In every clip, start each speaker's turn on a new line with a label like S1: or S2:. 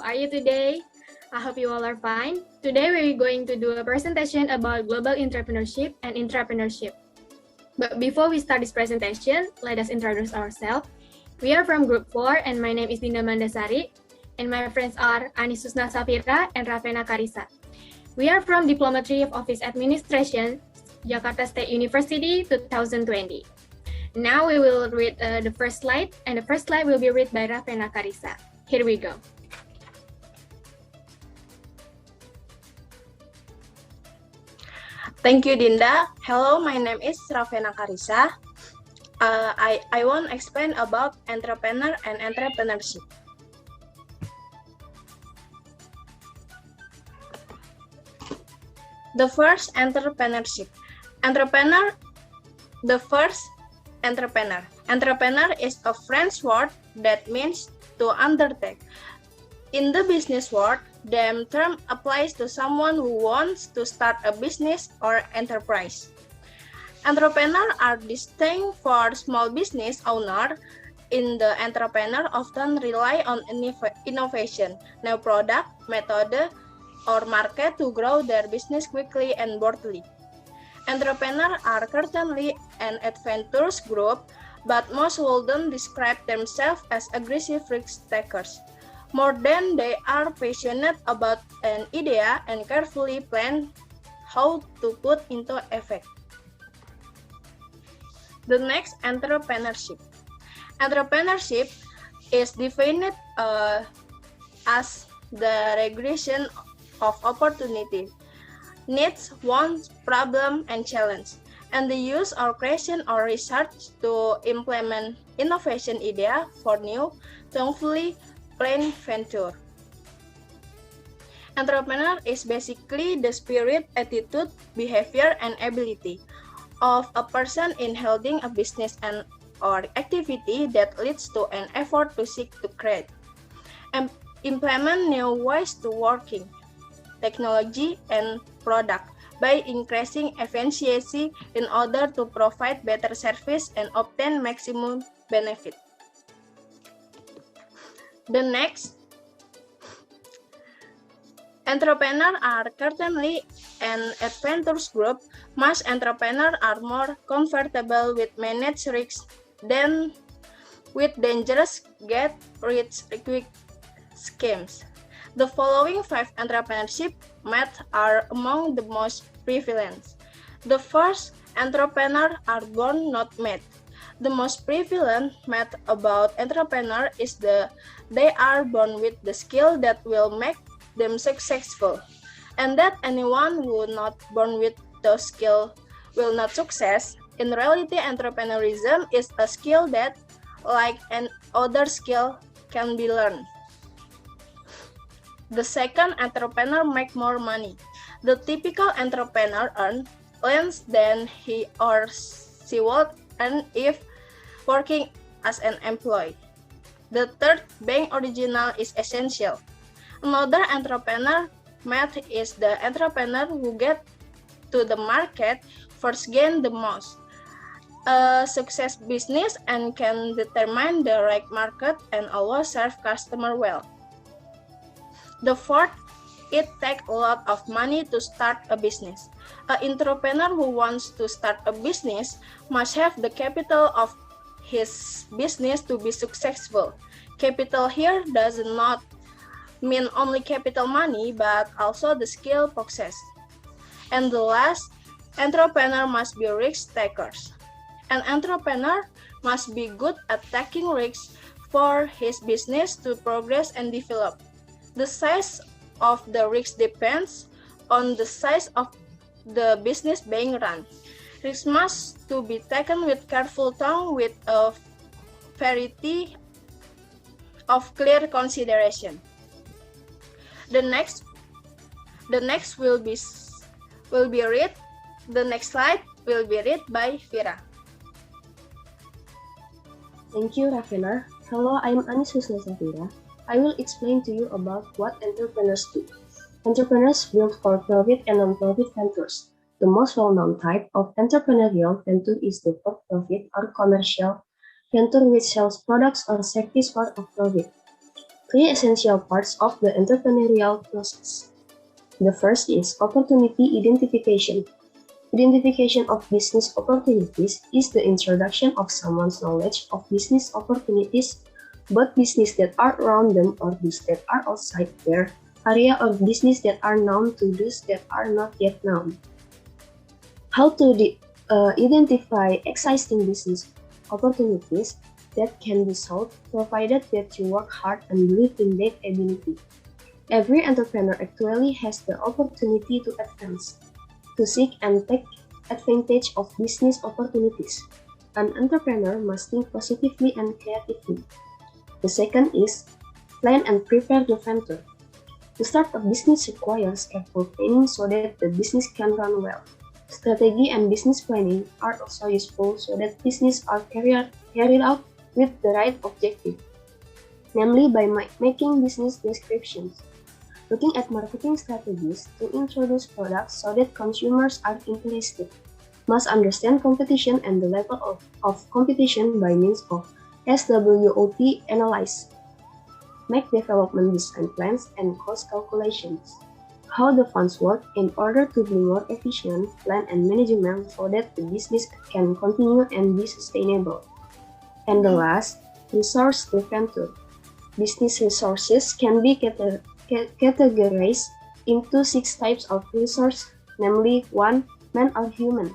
S1: are you today? I hope you all are fine. Today we're going to do a presentation about global entrepreneurship and intrapreneurship. But before we start this presentation, let us introduce ourselves. We are from Group 4 and my name is Dinda Mandasari and my friends are Anisusna Safira and Ravena Karisa. We are from Diplomatry of Office Administration, Jakarta State University 2020. Now we will read the first slide, and the first slide will be read by Ravena Karisa. Here we go.
S2: Thank you, Dinda. Hello, my name is Ravena Karisa. I want to explain about entrepreneur and entrepreneurship. The first entrepreneurship. Entrepreneur is a French word that means to undertake. In the business world, the term applies to someone who wants to start a business or enterprise. Entrepreneurs are distinct for small business owners. In the entrepreneur often rely on innovation, new product, method, or market to grow their business quickly and boldly. Entrepreneurs are currently an adventurous group, but most wouldn't describe themselves as aggressive risk takers. More than they are passionate about an idea and carefully plan how to put into effect. The next, entrepreneurship. Entrepreneurship is defined as the regulation of opportunity, needs, wants, problem, and challenge, and the use or creation or research to implement innovation idea for new, thoughtfully planned venture. Entrepreneur is basically the spirit, attitude, behavior, and ability of a person in holding a business and or activity that leads to an effort to seek to create and implement new ways to working, technology, and product by increasing efficiency in order to provide better service and obtain maximum benefit. The next, entrepreneurs are currently an adventurous group. Most entrepreneurs are more comfortable with managed risks than with dangerous get-rich-quick schemes. The following 5 entrepreneurship methods are among the most prevalent. The first, entrepreneurs are born, not made. The most prevalent myth about entrepreneurs is they are born with the skill that will make them successful, and that anyone who not born with those skills will not success. In reality, entrepreneurism is a skill that, like any other skill, can be learned. The second, entrepreneur make more money. The typical entrepreneur earns less than he or she would earn if working as an employee. The third, being original is essential. Another entrepreneur myth is the entrepreneur who get to the market first gain the most. A success business and can determine the right market and always serve customer well. The fourth, it takes a lot of money to start a business. An entrepreneur who wants to start a business must have the capital of his business to be successful. Capital here does not mean only capital money, but also the skill possessed. And the last, entrepreneur must be risk takers. An entrepreneur must be good at taking risks for his business to progress and develop. The size of the risk depends on the size of the business being run. Risks must to be taken with careful tone with a variety of clear consideration. The next will be read. The next slide will be read by Vira.
S3: Thank you, Ravena. Hello, I'm Anisusna Safira. I will explain to you about what entrepreneurs do. Entrepreneurs build for profit and non-profit ventures. The most well-known type of entrepreneurial venture is the for-profit or commercial venture which sells products or services for a profit. Three essential parts of the entrepreneurial process. The first is opportunity identification. Identification of business opportunities is the introduction of someone's knowledge of business opportunities, both business that are around them or those that are outside their area, or business that are known to those that are not yet known. How to identify existing business opportunities that can be solved, provided that you work hard and believe in that ability. Every entrepreneur actually has the opportunity to advance, to seek and take advantage of business opportunities. An entrepreneur must think positively and creatively. The second is plan and prepare the venture. To start a business requires careful planning so that the business can run well. Strategy and business planning are also useful so that business are carried out with the right objective, namely by making business descriptions. Looking at marketing strategies to introduce products so that consumers are interested. Must understand competition and the level of competition by means of SWOT analysis. Make development design plans and cost calculations. How the funds work in order to be more efficient, plan and management so that the business can continue and be sustainable. And the last, resource the venture. Business resources can be categorized into 6 types of resource, namely 1. Man or human.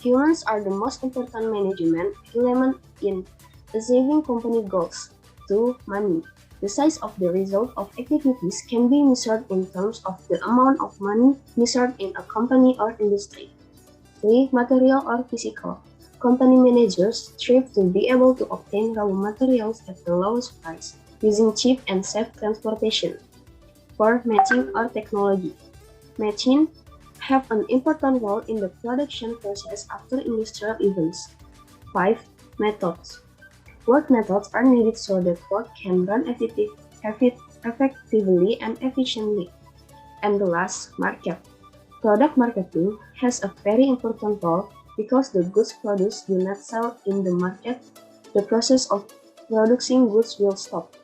S3: Humans are the most important management element in achieving company goals. 2. Money. The size of the result of activities can be measured in terms of the amount of money measured in a company or industry. 3. Material or physical. Company managers strive to be able to obtain raw materials at the lowest price, using cheap and safe transportation. 4. Matching or technology. Matching have an important role in the production process after industrial events. 5. Methods. Work methods are needed so that work can run effectively and efficiently. And the last, market. Product marketing has a very important role because the goods produced do not sell in the market. The process of producing goods will stop.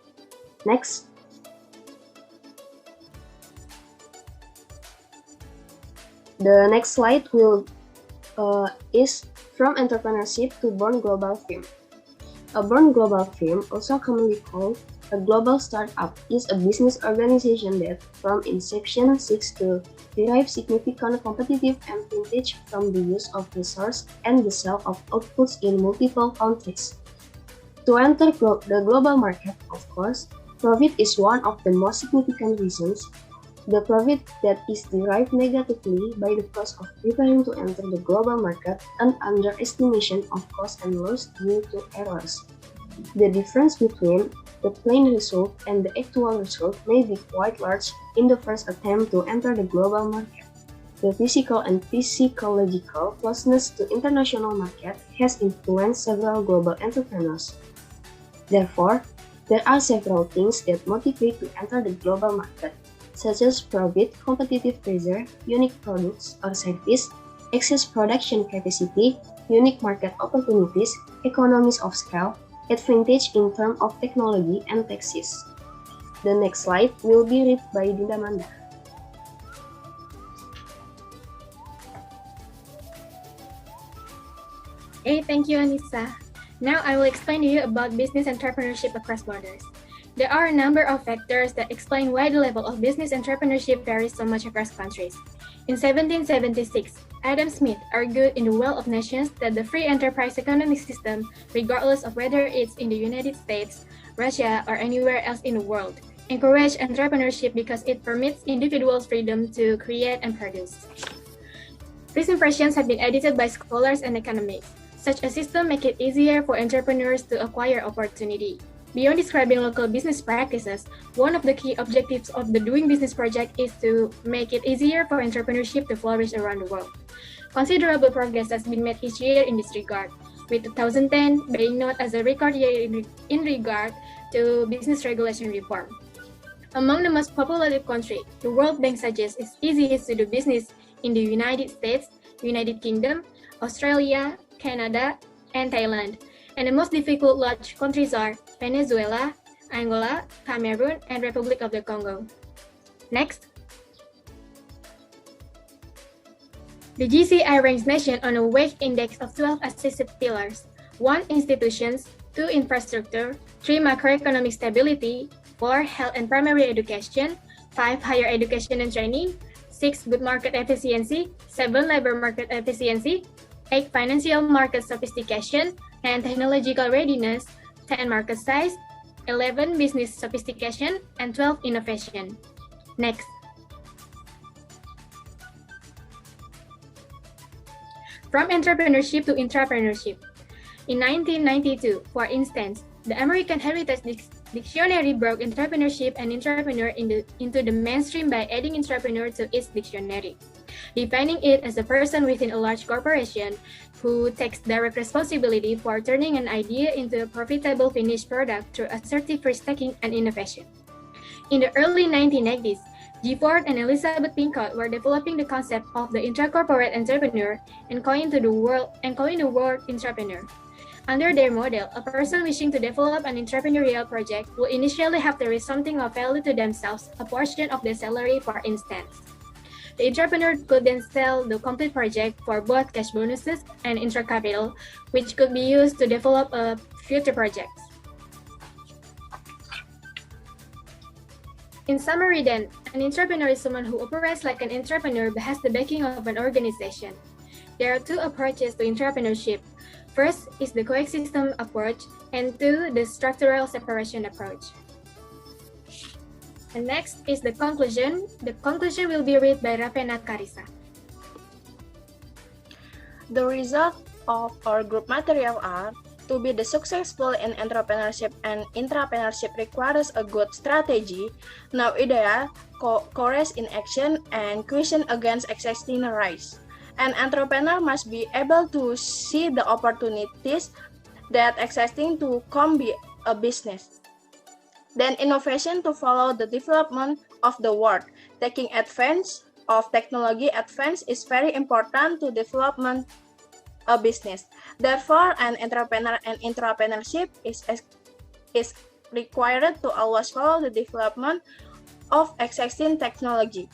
S3: Next. The next slide is from entrepreneurship to born global firm. A born global firm, also commonly called a global startup, is a business organization that, from inception, seeks to derive significant competitive advantage from the use of resources and the sale of outputs in multiple countries. To enter the global market, of course, profit is one of the most significant reasons. The profit that is derived negatively by the cost of preparing to enter the global market and underestimation of cost and loss due to errors. The difference between the plain result and the actual result may be quite large in the first attempt to enter the global market. The physical and psychological closeness to international market has influenced several global entrepreneurs. Therefore, there are several things that motivate to enter the global market, such as profit, competitive pressure, unique products or service, excess production capacity, unique market opportunities, economies of scale, advantage in terms of technology, and taxes. The next slide will be read by Dinda Manda.
S1: Hey, thank you, Anissa. Now I will explain to you about business entrepreneurship across borders. There are a number of factors that explain why the level of business entrepreneurship varies so much across countries. In 1776, Adam Smith argued in The Wealth of Nations that the free enterprise economic system, regardless of whether it's in the United States, Russia, or anywhere else in the world, encourages entrepreneurship because it permits individuals freedom to create and produce. These impressions have been edited by scholars and economists. Such a system makes it easier for entrepreneurs to acquire opportunity. Beyond describing local business practices, one of the key objectives of the Doing Business project is to make it easier for entrepreneurship to flourish around the world. Considerable progress has been made each year in this regard, with 2010 being noted as a record year in regard to business regulation reform. Among the most populated countries, the World Bank suggests it's easiest to do business in the United States, United Kingdom, Australia, Canada, and Thailand. And the most difficult large countries are Venezuela, Angola, Cameroon, and Republic of the Congo. Next. The GCI ranks nations on a WAKE index of 12 assessed pillars: 1. Institutions, 2. Infrastructure, 3. Macroeconomic stability, 4. Health and primary education, 5. Higher education and training, 6. Good market efficiency, 7. Labor market efficiency, 8. Financial market sophistication and technological readiness, 10. Market size, 11. Business sophistication, and 12. Innovation. Next. From entrepreneurship to intrapreneurship. In 1992, for instance, the American Heritage Dictionary broke entrepreneurship and intrapreneur into the mainstream by adding entrepreneur to its dictionary, defining it as a person within a large corporation who takes direct responsibility for turning an idea into a profitable finished product through assertive risk-taking and innovation. In the early 1980s, G. Ford and Elizabeth Pincott were developing the concept of the intracorporate entrepreneur and coined the word intrapreneur. Under their model, a person wishing to develop an entrepreneurial project will initially have to raise something of value to themselves, a portion of their salary, for instance. The entrepreneur could then sell the complete project for both cash bonuses and intra-capital, which could be used to develop future projects. In summary then, an entrepreneur is someone who operates like an entrepreneur but has the backing of an organization. There are two approaches to entrepreneurship. First is the coexistence approach, and 2, the structural separation approach. And next is the conclusion. The conclusion will be read by Ravena Karisa.
S2: The result of our group material are: to be successful in entrepreneurship and intrapreneurship requires a good strategy, no idea, courage in action, and question against existing risks. An entrepreneur must be able to see the opportunities that existing to come be a business. Then innovation to follow the development of the world. Taking advantage of technology advance is very important to development a business. Therefore, an entrepreneur and intrapreneurship is required to always follow the development of existing technology.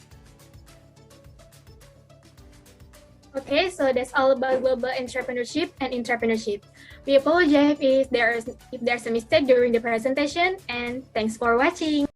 S1: Okay, so that's all about global entrepreneurship and intrapreneurship. We apologize if there's a mistake during the presentation, and thanks for watching.